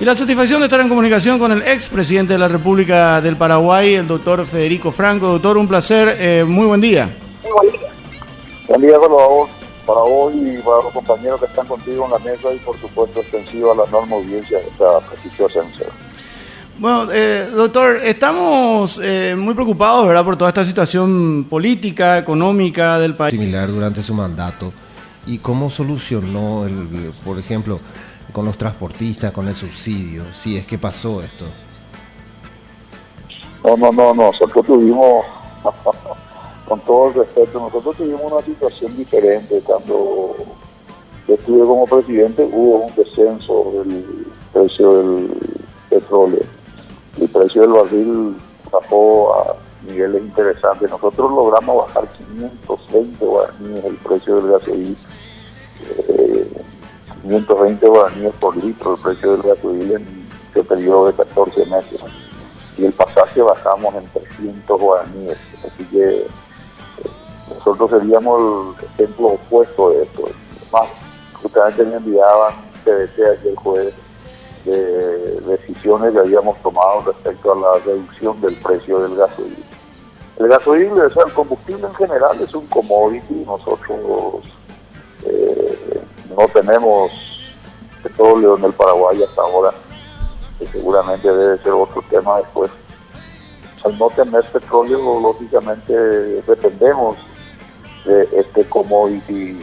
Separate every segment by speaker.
Speaker 1: Y la satisfacción de estar en comunicación con el expresidente de la República del Paraguay, el doctor Federico Franco. Doctor, un placer, muy buen día.
Speaker 2: Buen día para vos y para los compañeros que están contigo en la mesa y por supuesto extensivo a la enorme audiencia de esta prestigiosa emisora.
Speaker 1: Bueno, doctor, estamos muy preocupados, ¿verdad?, por toda esta situación política, económica del país.
Speaker 3: Similar durante su mandato. ¿Y cómo solucionó, por ejemplo, con los transportistas, con el subsidio, si es que pasó esto?
Speaker 2: No, nosotros tuvimos, con todo el respeto, nosotros tuvimos una situación diferente. Cuando yo estuve como presidente hubo un descenso del precio del petróleo. El precio del barril bajó a niveles interesantes. Nosotros logramos bajar 520 guaraníes el precio del gasoil, 520 guaraníes por litro el precio del gasoil en este periodo de 14 meses. Y el pasaje bajamos en 300 guaraníes. Así que nosotros seríamos el ejemplo opuesto de esto. Más, justamente me enviaban TDT ayer jueves de decisiones que habíamos tomado respecto a la reducción del precio del gasoil. El gasoil, o sea, el combustible en general es un commodity. Nosotros no tenemos petróleo en el Paraguay hasta ahora, que seguramente debe ser otro tema después. Al no tener petróleo, lógicamente dependemos de este commodity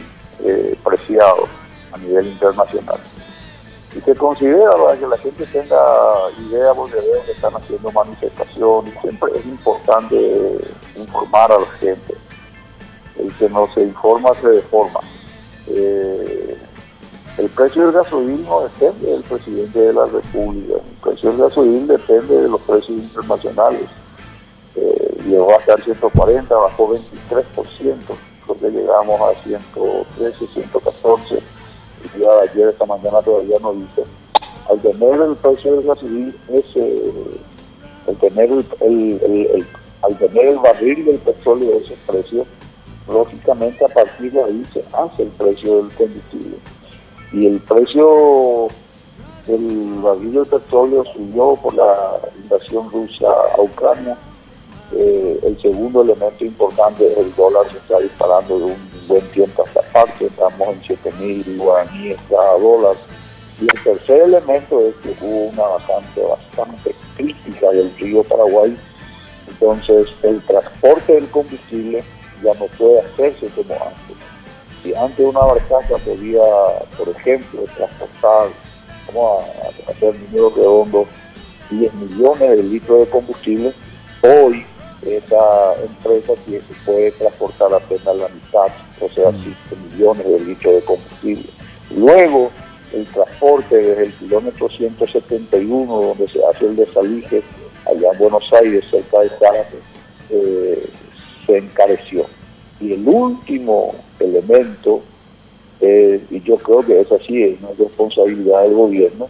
Speaker 2: preciado a nivel internacional. Y se considera, para que la gente tenga idea, porque veo que están haciendo manifestaciones, siempre es importante informar a la gente. El que no se informa se deforma. El precio del gasoil no depende del presidente de la República. El precio del gasoil depende de los precios internacionales. Llegó a estar 140, bajó 23%, porque llegamos a 113, 114. El día de ayer, esta mañana todavía no dice. Al tener el precio del gasoil, al tener el barril del petróleo de esos precios, lógicamente a partir de ahí se hace el precio del combustible. Y el precio del barril del petróleo subió por la invasión rusa a Ucrania. El segundo elemento importante es el dólar, se está disparando de un buen tiempo hasta parte, estamos en 7.000 guaraníes cada dólar. Y el tercer elemento es que hubo una bastante crítica del río Paraguay. Entonces el transporte del combustible ya no puede hacerse como antes. Si antes una barcaza podía, por ejemplo, transportar, vamos a hacer números redondos, 10 millones de litros de combustible, hoy esa empresa puede transportar apenas la mitad, o sea, 5 millones de litros de combustible. Luego, el transporte desde el kilómetro 171, donde se hace el desalije, allá en Buenos Aires, cerca de Zárate, se encareció. Y el último elemento, y yo creo que es así, es una responsabilidad del gobierno,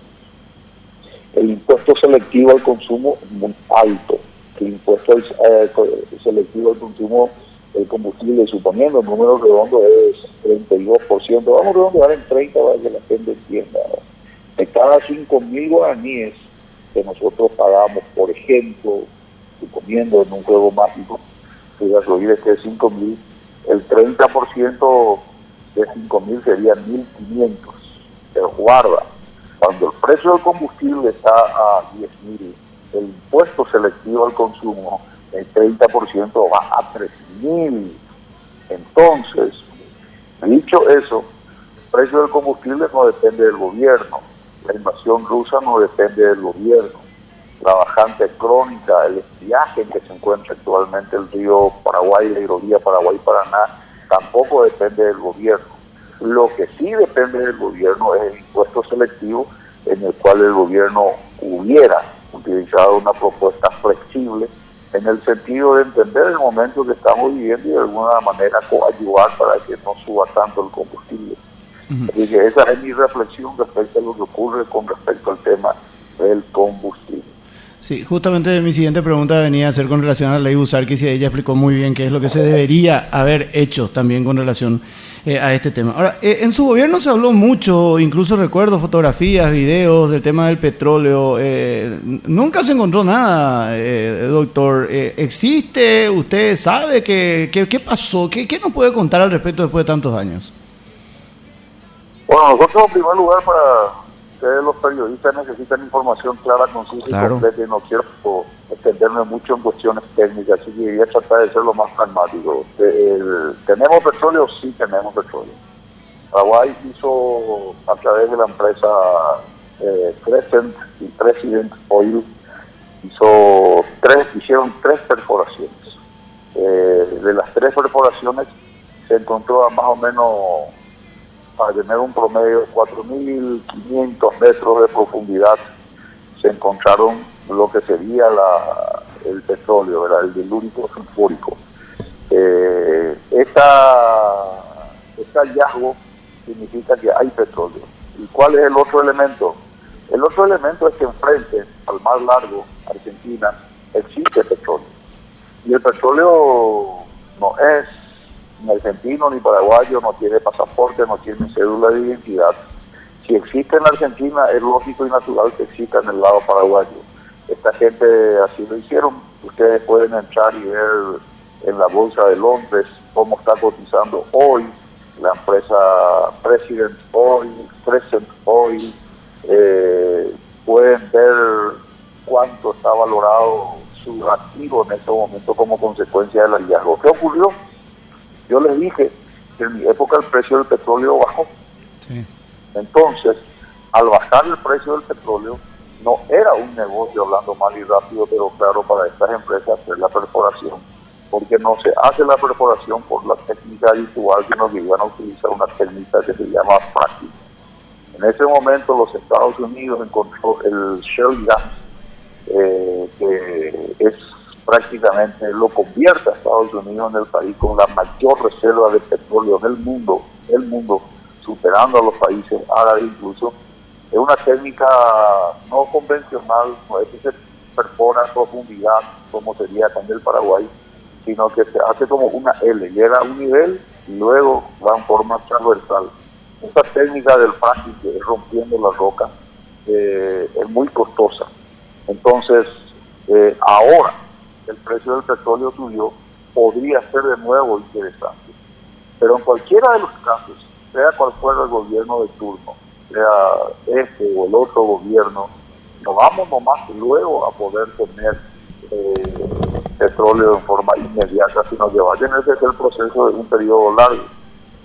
Speaker 2: el impuesto selectivo al consumo muy alto. El impuesto selectivo al consumo del combustible, suponiendo el número redondo es 32%, vamos a redondear en 30 para que la gente entienda, ¿no? De cada 5.000 guaraníes que nosotros pagamos, por ejemplo, suponiendo en un juego mágico, que gasoil es de 5.000, el 30% de 5.000 serían 1.500. Pero guarda, cuando el precio del combustible está a 10.000, el impuesto selectivo al consumo, el 30% va a 3.000. Entonces, dicho eso, el precio del combustible no depende del gobierno, la invasión rusa no depende del gobierno, la bajante crónica, el estiaje en que se encuentra actualmente el río Paraguay, la hidrovía Paraguay-Paraná, tampoco depende del gobierno. Lo que sí depende del gobierno es el impuesto selectivo, en el cual el gobierno hubiera utilizado una propuesta flexible en el sentido de entender el momento que estamos viviendo y de alguna manera coadyuvar para que no suba tanto el combustible. Así que esa es mi reflexión respecto a lo que ocurre con respecto al tema del combustible.
Speaker 1: Sí, justamente mi siguiente pregunta venía a ser con relación a la ley Busarquis y ella explicó muy bien qué es lo que se debería haber hecho también con relación a este tema. Ahora, en su gobierno se habló mucho, incluso recuerdo fotografías, videos del tema del petróleo. Nunca se encontró nada, doctor. ¿Existe? ¿Usted sabe qué pasó? ¿Qué nos puede contar al respecto después de tantos años?
Speaker 2: Bueno, nosotros en primer lugar, para ustedes los periodistas necesitan información clara, concisa y completa, y no quiero extenderme mucho en cuestiones técnicas, así que voy a tratar de ser lo más pragmático. ¿Tenemos petróleo? Sí, tenemos petróleo. Paraguay hizo, a través de la empresa Crescent y President Oil, hicieron tres perforaciones. De las tres perforaciones se encontró a más o menos, para tener un promedio de 4.500 metros de profundidad, se encontraron lo que sería el petróleo, ¿verdad? El delúrico sulfúrico. Este hallazgo significa que hay petróleo. ¿Y cuál es el otro elemento? El otro elemento es que enfrente, al Mar Largo, Argentina, existe petróleo. Y el petróleo no es ni argentino ni paraguayo, no tiene pasaporte, no tiene cédula de identidad. Si existe en la Argentina, es lógico y natural que exista en el lado paraguayo. Esta gente así lo hicieron. Ustedes pueden entrar y ver en la bolsa de Londres cómo está cotizando hoy la empresa President Oil, Crescent Oil. Pueden ver cuánto está valorado su activo en este momento como consecuencia del hallazgo. ¿Qué ocurrió? Yo les dije que en mi época el precio del petróleo bajó. Sí. Entonces, al bajar el precio del petróleo, no era un negocio, hablando mal y rápido, pero claro, para estas empresas hacer la perforación, porque no se hace la perforación por la técnica habitual, sino que iban a utilizar una técnica que se llama fracking. En ese momento los Estados Unidos encontró el shale gas, que es prácticamente lo convierte a Estados Unidos en el país con la mayor reserva de petróleo del mundo, superando a los países árabes incluso. Es una técnica no convencional, no es que se perfora a profundidad como sería acá en el Paraguay, sino que se hace como una L, llega a un nivel y luego va en forma transversal. Esta técnica del fracking, que es rompiendo la roca, es muy costosa. Entonces, ahora el precio del petróleo subió, podría ser de nuevo interesante. Pero en cualquiera de los casos, sea cual fuera el gobierno de turno, sea este o el otro gobierno, no vamos nomás luego a poder tener petróleo en forma inmediata, sino que va a tener que ser el proceso de un periodo largo.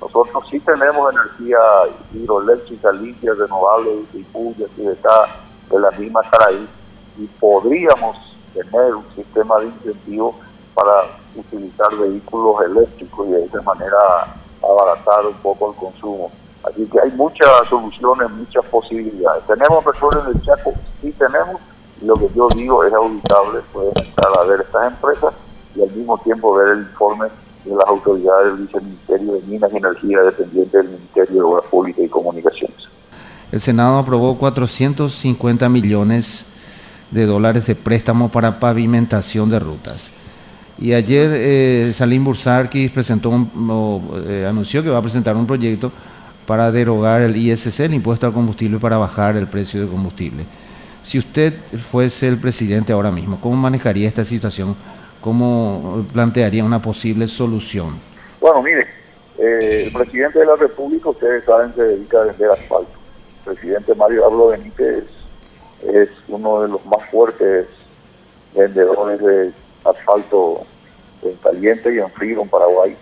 Speaker 2: Nosotros sí tenemos energía hidroeléctrica limpia, renovable, y Puya, y de la misma Caraí, y podríamos tener un sistema de incentivo para utilizar vehículos eléctricos y de esa manera abaratar un poco el consumo. Así que hay muchas soluciones, muchas posibilidades. ¿Tenemos petróleo en el Chaco? Sí tenemos, y lo que yo digo es auditable. Pueden entrar a ver estas empresas y al mismo tiempo ver el informe de las autoridades del Viceministerio de Minas y Energía, dependiente del Ministerio de Obras Públicas y Comunicaciones.
Speaker 3: El Senado aprobó 450 millones de dólares de préstamo para pavimentación de rutas. Y ayer Salim Busarquis anunció que va a presentar un proyecto para derogar el ISC, el impuesto al combustible, para bajar el precio del combustible. Si usted fuese el presidente ahora mismo, ¿cómo manejaría esta situación? ¿Cómo plantearía una posible solución?
Speaker 2: Bueno, mire, el presidente de la República, ustedes saben, se dedica a vender asfalto. El presidente Mario Abdo Benítez es uno de los más fuertes vendedores de asfalto en caliente y en frío en Paraguay.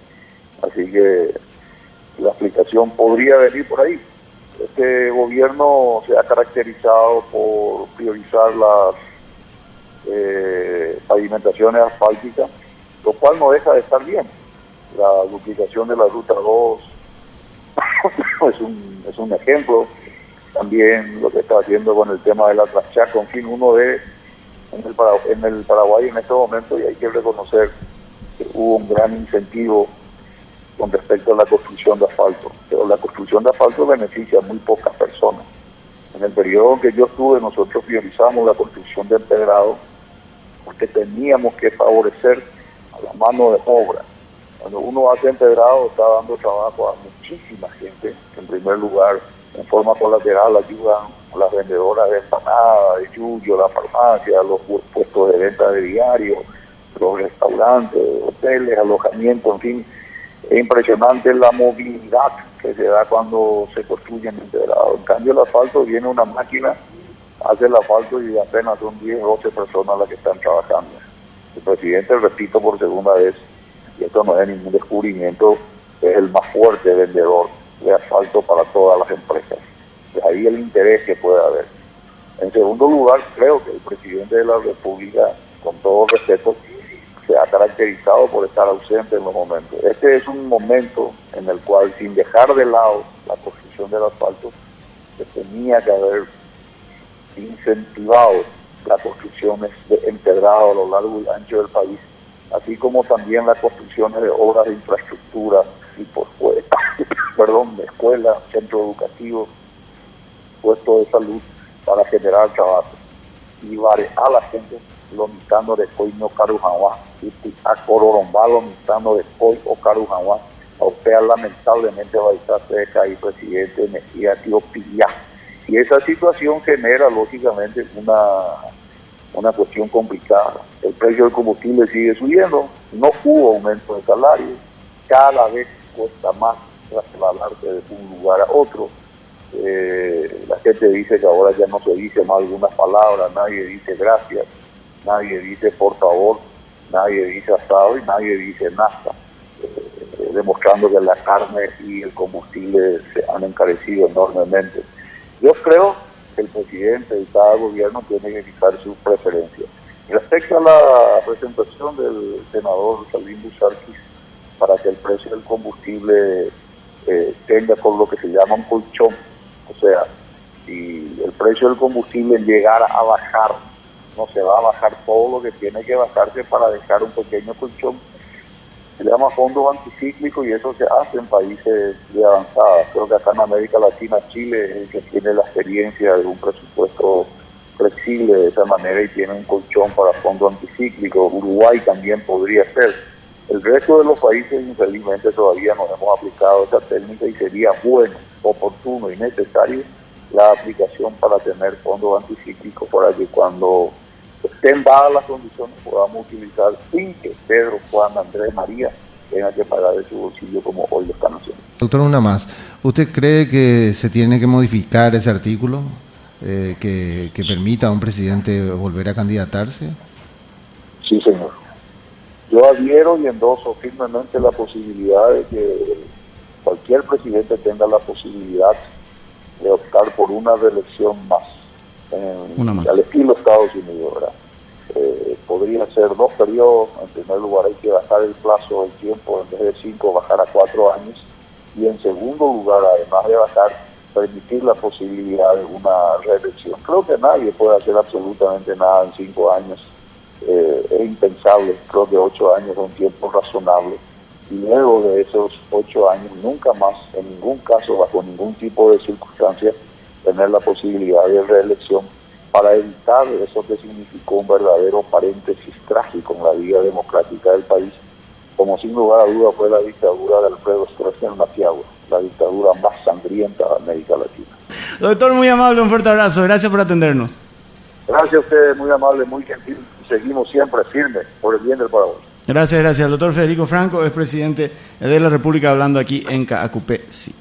Speaker 2: Así que la aplicación podría venir por ahí. Este gobierno se ha caracterizado por priorizar las pavimentaciones asfálticas, lo cual no deja de estar bien. La duplicación de la Ruta 2 es un ejemplo. También lo que está haciendo con el tema de la Traschaco. En fin, uno ve en el Paraguay en este momento, y hay que reconocer que hubo un gran incentivo con respecto a la construcción de asfalto, pero la construcción de asfalto beneficia a muy pocas personas. En el periodo en que yo estuve, nosotros priorizamos la construcción de empedrado porque teníamos que favorecer a la mano de obra. Cuando uno hace empedrado está dando trabajo a muchísima gente. En primer lugar, en forma colateral ayudan a las vendedoras de empanadas, de yuyo, la farmacia, los puestos de venta de diario, los restaurantes, hoteles, alojamientos, en fin. Es impresionante la movilidad que se da cuando se construyen empedrados. En cambio, el asfalto viene una máquina, hace el asfalto y apenas son 10, 12 personas las que están trabajando. El presidente, repito por segunda vez, y esto no es ningún descubrimiento, es el más fuerte vendedor de asfalto para todas las empresas. De ahí el interés que puede haber. En segundo lugar, creo que el presidente de la República, con todo respeto, se ha caracterizado por estar ausente en los momentos. Este es un momento en el cual, sin dejar de lado la construcción del asfalto, se tenía que haber incentivado las construcciones de empedrado a lo largo y ancho del país, así como también las construcciones de obras de infraestructura, tipo de escuelas, centros educativos, puestos de salud, para generar trabajo. Y a la gente lo mitando después no Carujanguá, y a Cororombá lo mitando después o Carujanguá. A usted lamentablemente va a estar cerca y presidente Mejía Tiopilla. Y esa situación genera lógicamente una cuestión complicada. El precio del combustible sigue subiendo, no hubo aumento de salario, cada vez cuesta más trasladarse de un lugar a otro. La gente dice que ahora ya no se dice más algunas palabras, nadie dice gracias, nadie dice por favor, nadie dice asado y nadie dice nada, demostrando que la carne y el combustible se han encarecido enormemente. Yo creo que el presidente de cada gobierno tiene que fijar sus preferencias. Respecto a la presentación del senador Saldín Busarquis para que el precio del combustible tenga por lo que se llama un colchón, o sea, si el precio del combustible llegara a bajar, no se va a bajar todo lo que tiene que bajarse para dejar un pequeño colchón. Se llama fondos anticíclicos y eso se hace en países de avanzada. Creo que acá en América Latina, Chile es el que tiene la experiencia de un presupuesto flexible de esa manera y tiene un colchón para fondos anticíclicos. Uruguay también podría ser. El resto de los países, infelizmente, todavía no hemos aplicado esa técnica y sería bueno, oportuno y necesario la aplicación para tener fondos anticíclicos para que cuando estén dadas las condiciones podamos utilizar sin que Pedro, Juan, Andrés, María tengan que pagar de su bolsillo como hoy lo están haciendo.
Speaker 3: Doctor, una más. ¿Usted cree que se tiene que modificar ese artículo que permita a un presidente volver a candidatarse?
Speaker 2: Sí, señor. Yo adhiero y endoso firmemente la posibilidad de que cualquier presidente tenga la posibilidad de optar por una reelección más. Al estilo Estados Unidos, ¿verdad? Podría ser 2 periodos. En primer lugar hay que bajar el plazo del tiempo, en vez de 5 bajar a 4 años, y en segundo lugar, además de bajar, permitir la posibilidad de una reelección. Creo que nadie puede hacer absolutamente nada en 5 años, es impensable. Creo que 8 años es un tiempo razonable, y luego de esos 8 años nunca más, en ningún caso, bajo ningún tipo de circunstancias, tener la posibilidad de reelección, para evitar eso que significó un verdadero paréntesis trágico en la vida democrática del país, como sin lugar a duda fue la dictadura de Alfredo Stroessner Maciagua, la dictadura más sangrienta de América Latina.
Speaker 1: Doctor, muy amable, un fuerte abrazo, gracias por atendernos.
Speaker 2: Gracias a ustedes, muy amable, muy gentil, y seguimos siempre firmes por el bien del Paraguay.
Speaker 1: Gracias. El doctor Federico Franco es presidente de la República hablando aquí en CAACUPE. Sí.